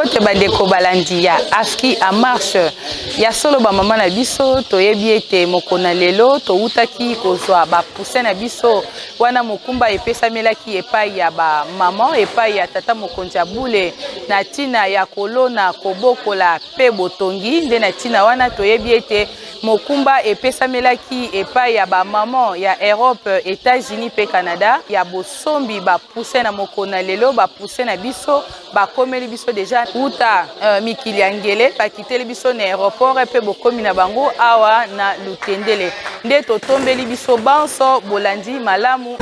Bote bandeko balandi ya aski a marche ya solo ba mama na biso toyebi ete mokona lelo to utaki kozwa ba poussin na biso wana mokumba epesa melaki epai ya ba maman epai ya tata mokonzi ya bule na tina ya kolona kobokola pe botongi nde na tina wana toyebi ete mokumba epesa melaki epai ya ba maman ya Europe, États-Unis pe Canada ya bosombi ba poussin na mokona lelo ba poussin na biso ba komeli biso deja uta mikili angele ba kiteli biso na aéroport pe bokomi na bango awa na Lutendele nde totombeli biso banso bolandi malamu.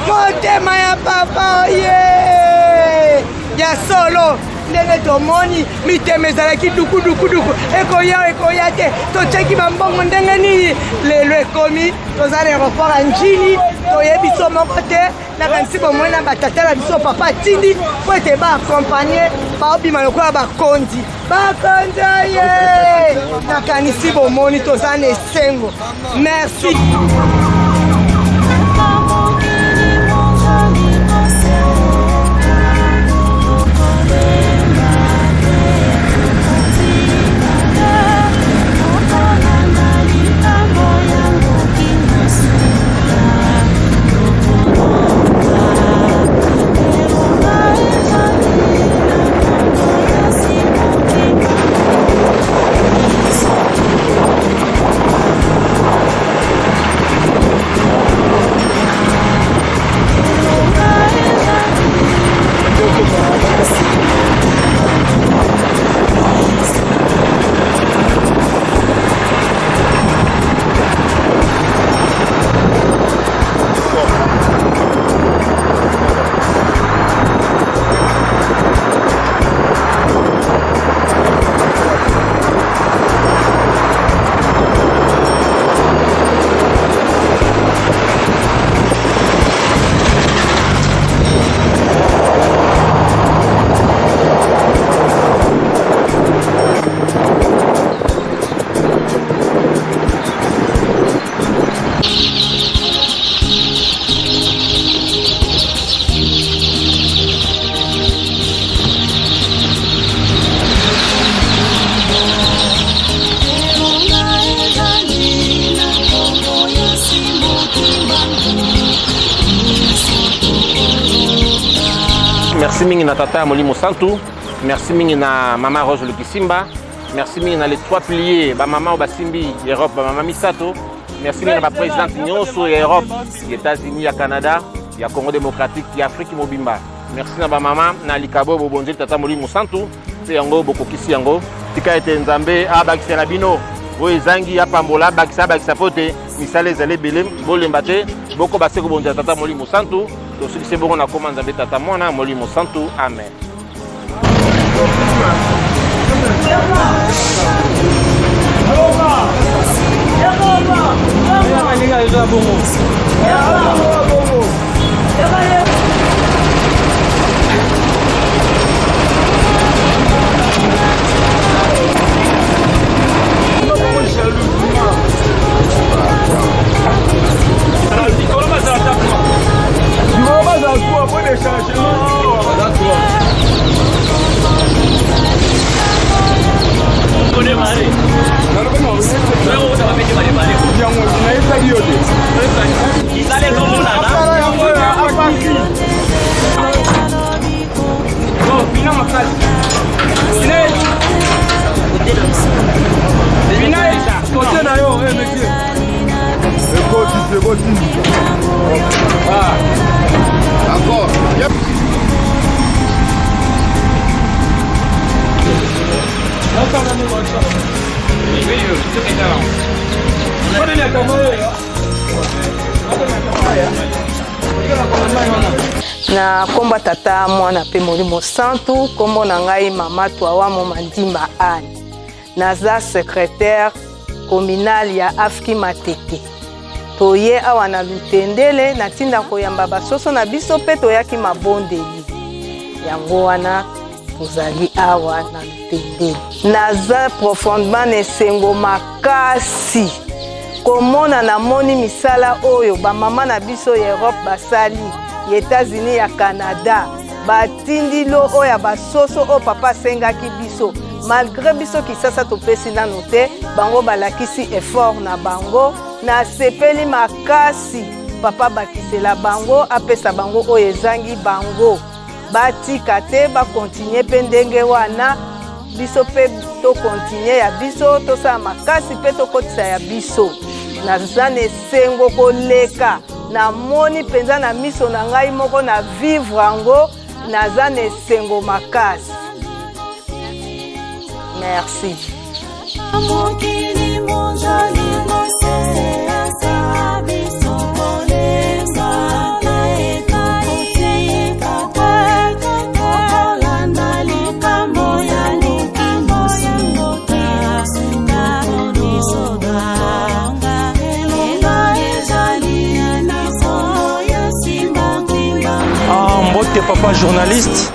Motema ya papa ya solo ndenge tomoni mitema ezalaki duku ekoya te totyaki bambongo ndenge nini lelo ekomi toza na aéroport ya njini toyebi biso moko te nakanisi bomoi na batata na biso papa atindi po ete baakompagne baobima lokola bakonzi ye nakanisi bomoni toza na esengo. Merci. Merci mingi na tata Molimo Santu, merci mingi na mama Rose Lukisimba, merci mingi na les trois piliers, ba mama Basimbi Europe, ba mama Misato, merci mingi na ba présidente nyonso ya Europe, les États-Unis, ya Canada, ya Congo démocratique, ya Afrique mobimba. Merci na ba mama na Likabo Bobonzi tata Molimo Santu, pe yango bokokisi yango, tika ete nzambe abakisa na bino, bo ezangi apambola bakisa pote, misale ezale belé bolemba te, boko base ko bonza tata Molimo Santu. Donc, ce qui est bon, on a commandé à Tata Mona, Molimo Santu, Amen. Côté d'ailleurs, monsieur. na kombo tata mwana pe Molimo Santu, kombo na ngai mama Twawa Mandimba Anne. Naza secrétaire communal ya Afki Matete. Toye awa na Lutendele na tinda koyamba basoso na biso pe toyaki mabondeli. Yango wana tozali awa na Lutendele. Naza profondément esengo makasi. Komona na moni misala oyo ba mama na biso ya Europe basali, ya États-Unis ya Canada, batindi lo oya basoso o papa sengaki biso. Malgré biso kisasa topesi nano te, bango balakisi effort na bango, na sepeli makasi papa bakisela bango, apesa bango oyo ezangi bango. Batika te ba continuer pe ndenge wana, biso pe to continuer ya biso, to sa makasi pe to kotisa ya biso. Naza nesengo koleka, na moni penza na miso na ngai moko na vivre ango, naza nesengo makasi. Merci. Mbote papa journaliste,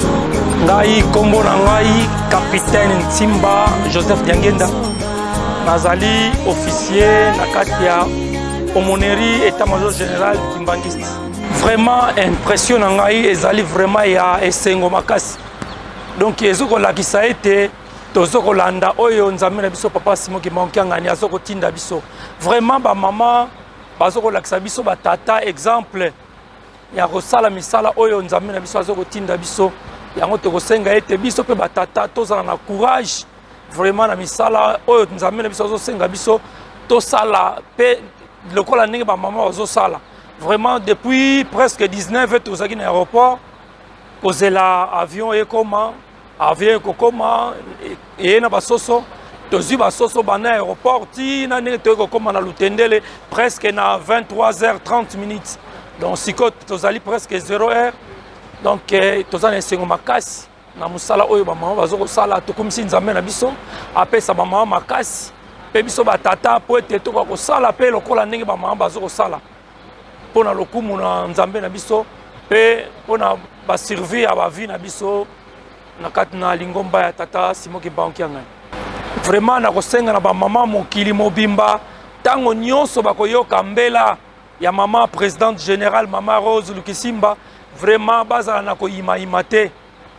ngai kombo na ngai capitaine Ntimba Joseph Diangenda. Nazali officier na kati ya Aumônerie état-major général Kimbangiste. Vraiment impressionnant ngai ezali vraiment ya esengo makasi. Donc ezoko lakisa ete tozoko landa oyo nzambe na biso papa Simon Kimbankiangani azoko tinda biso. Vraiment ba mama bazoko lakisa biso ba tata exemple ya kosala misala oyo nzambe na biso azoko tinda biso. Yango tokosenga ete biso pe batata tozala na courage vraiment na misala oyo nzambe na biso azosenga biso tosala pe lokola ndenge ba mama bazosala. Vraiment depuis presque 19 ans tozaki na aéroport kozela avion ekoma avion ekokoma e na basoso tozwi basoso bana aéroport ti na ndenge tokokoma na Lutendele presque na 23h30. Donc siko tozali presque 0h. Donc tozana esengo makasi na musala oyo ba mama bazoko sala tokomisi nzambe na biso apesa ba mama makasi pe biso batata po ete toka ko sala pe lokola ndenge ba mama bazoko sala pona lokumu na nzambe na biso pe pona ba servir ya ba vie na biso na kati na lingomba ya tata Simon Kimbankiangani. Vraiment na kosenga na ba mama mokili mobimba tango nyonso bakoyoka mbela ya mama présidente générale mama Rose Lukisimba. Vraiment bazala na koyima imate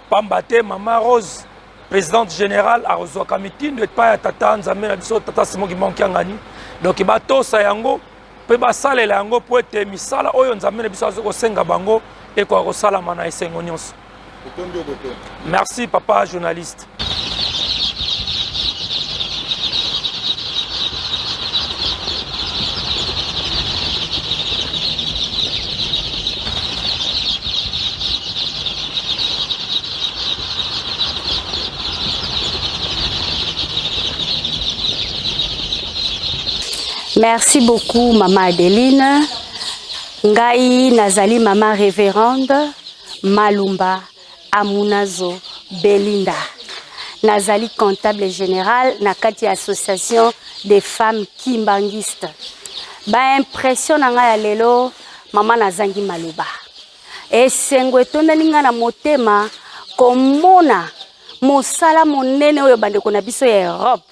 pamba te mama Rose présidente générale a reçu kamitindo et pa tata nzambe na biso tata Simon Kimbankiangani. Donc batosa yango pe basalela yango po ete misala oyo nzambe na biso azoko senga bango e ko kosala mana esengo nyonso. Merci papa journaliste. Merci beaucoup, Maman Adeline. Ngai Nazali, Maman Révérende Malumba Amunazo Belinda. Nazali comptable général na kati association des femmes kimbangistes. Ba impression na ngai lelo Maman Nazangi Maluba. Esengo etondalinga na motema komona mosala monene oyo bandeko na biso ya Europe.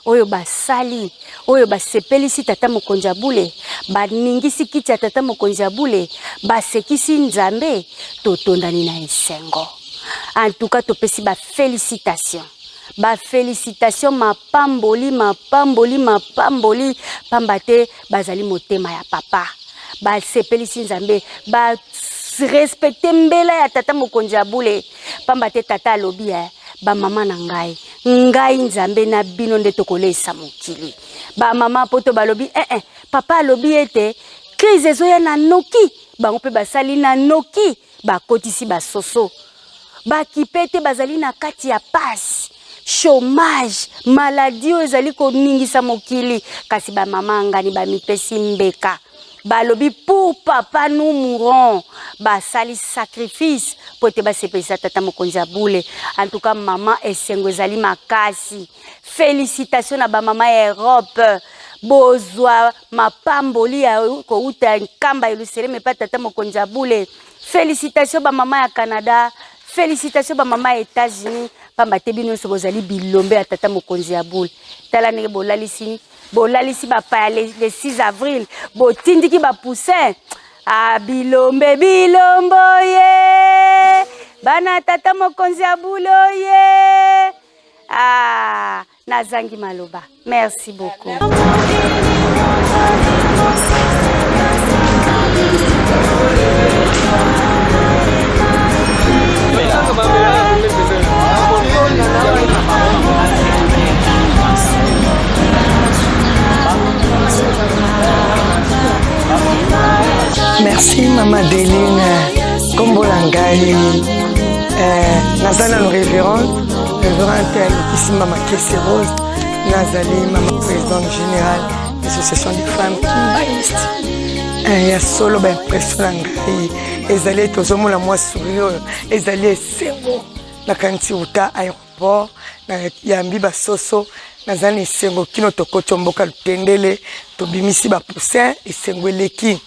Oyo basali, oyo basepelisi tata mokonzi abule, baningisi kiti ya tata mokonzi abule, basekisi nzambe, totondani na esengo. En tout cas, topesi ba félicitations. Ba félicitations mapamboli, mapamboli, mapamboli, pambate bazali motema ya papa. Ba sepelisi nzambe, ba respecte mbela ya tata mokonzi abule, pambate tata alobi ba mama na ngai nzambe na bino nde tokolesa mokili. Ba mama poto balobi papa alobi ete crise ezoya na noki, bango pe basali na noki, bakotisi basoso. Bakipete bazali na kati ya pasi, chômage, maladie ezali koningisa mokili, kasi ba mama ngani ba mipesi mbeka. Balobi pour papa nous mourons, basali sacrifice po te basepelisa tata mokonzi ya bule. En tout cas maman esengo ezali makasi. Félicitations na ba mama ya Europe. Bozwa mapamboli ya kouta nkamba Yerusalem pa tata mokonzi ya bule. Félicitations ba mama ya Canada. Félicitations ba mama ya États-Unis. Pamba te bino so bozali bilombe ya tata mokonzi ya bule. Tala ndenge bolalisi bapaya le 6 avril. Botindiki ba poussin. Ah bilombe bilombo ye. Bana tata mokonzi ya bule ye. Ah nazangi maloba. Merci beaucoup. Merci Maman Adeline, Kombolangai, Nazana le révérende Lukissimba Makese Rose, Nazali, Maman présidente générale de l'association des femmes Kimbaïstes. Il y a solo impression ngai, ezali tozomona moi sourire, ezali esengo na kanti uta aéroport na yambi basoso nazana esengo kino tokoti mboka lutendele tobimisi ba poussin esengo eleki.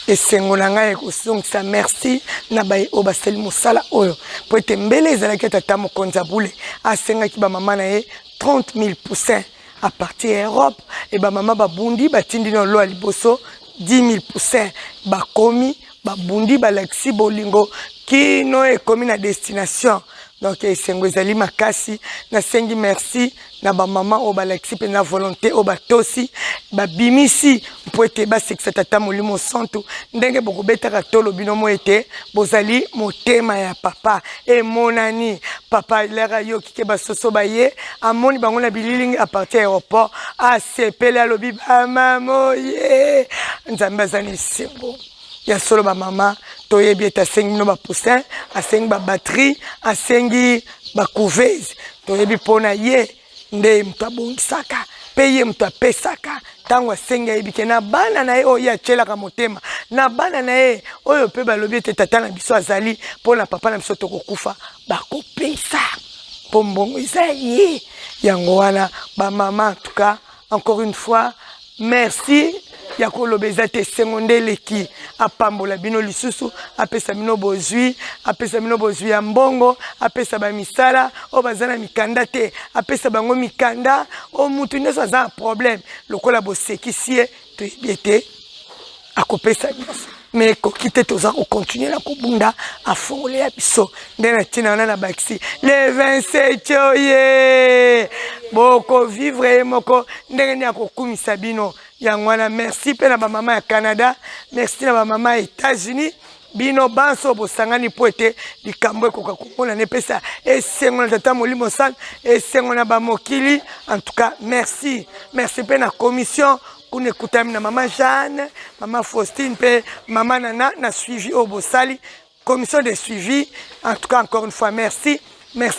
Esengo na ngai ekosongisa merci na baye o basali mosala oyo po ete mbele ezalaki tata mokonzi ya bule asengaki bamama na ye 30 000 poussins à partir ya Europe e bamama babundi batindi na lo ya liboso 10 000 poussins bakomi babundi balakisi bolingo kino ekomi na destination. Donc esengo ezali makasi nasengi merci na ba maman o balakisi pe na volonté o batosi babimisi po ete basekisa tata molimo santo ndenge bokobetaka tolo binomo ete bozali motema ya papa emonani papa lera yo kike basoso baye amoni bango na bililingi à partir ya aéroport asepele alobi bamamo ye nzambe azali sembo. Ya solo ba mama toyebi eta sengi no ba poussin asengi ba batterie asengi ba couveuse toyebi pona ye nde mtu abongisaka pe ye mtu apesaka tango asengi yebi na bana na ye oyo achelaka motema na bana na ye oyo pe balobi ete tata na biso azali pona papa na biso tokokufa bakopesa po mbongo eza ye yango wana ba mama en tout cas encore une fois merci. Ya kolobeza te sengonde leki apambola bino lisusu apesa bino bozwi ya mbongo apesa ba misala o bazana mikanda te apesa bango mikanda o mutu ndeso aza problème lokola bosekisie to yebete akopesa biso mais kokite toza ko continuer na kobunda afongole ya biso ndena tina na baxi le 27 oye boko vivre moko ndenge ni akokumisa bino. Yangwana merci pe na ba mama ya Canada, merci na ba mama ya États-Unis, bino banso bosangani po ete likambo ekoka komona nepesa esengo na tata molimo sana esengo na ba mokili. En tout cas merci pe na commission kuna ekutami na mama Jeanne, mama Faustine pe mama Nana na suivi au bosali commission de suivi. En tout cas encore une fois merci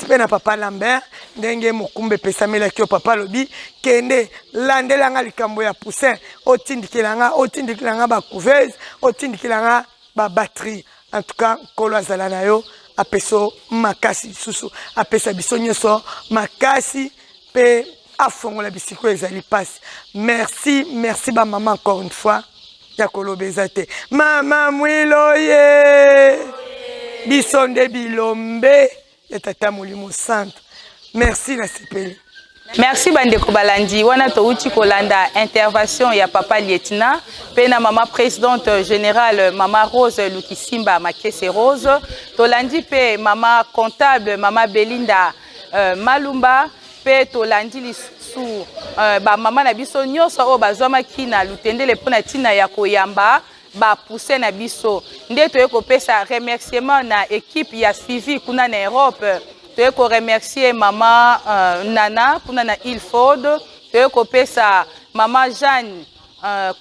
pe na papa Lambert ndenge mokumbe pesamela kio papa lobi kende landelanga likambo ya poussin otindikilanga ba couveuse otindikilanga ba batterie. En tout cas kolo azala na yo apeso makasi susu apesa biso nyoso makasi pe afongola bisiko ezali pasi. Merci ba maman encore une fois ya kolobeza te mama mwilo ye bisonde bilombe ya tata molimo santo. Merci na sepeli. Merci bandeko balandi wana touti kolanda intervention ya papa lieutenant pe na mama présidente générale mama Rose Lukissimba Makese Rose tolandi pe mama comptable mama Belinda Malumba pe tolandi lisu ba mama na biso nyoso o bazwama kina lutendele pona tina ya koyamba ba pousser na biso nde toyeko pesa remerciement na équipe ya suivi kuna na Europe. Toyeko remercier mama Nana kuna na Ilford, toyeko pesa mama Jeanne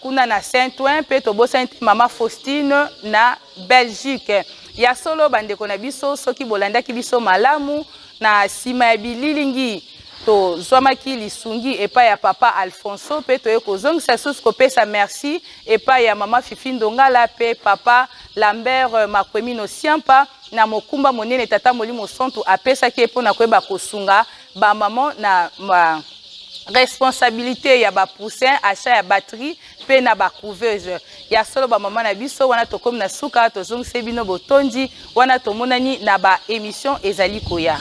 kuna na Saint-Ouen pe tobosa mama Faustine na Belgique. Ya solo bandeko na biso soki bolandaki biso malamu na sima ya bililingi to zwamaki lisungi epa ya papa Alfonso pe toyeko zongisa susu kopesa merci epa ya mama Fifi Ndongala pe papa Lambert Makwemi no Siampa na mokumba monene tata Molimo Santu apesa ki epona koyeba kosunga ba maman na responsabilité ya ba poussin achat ya batterie pe na ba couveuse ya solo ba maman na biso wana tokomi na suka tozongise bino botondi wana tomonani na ba émission ezali koya.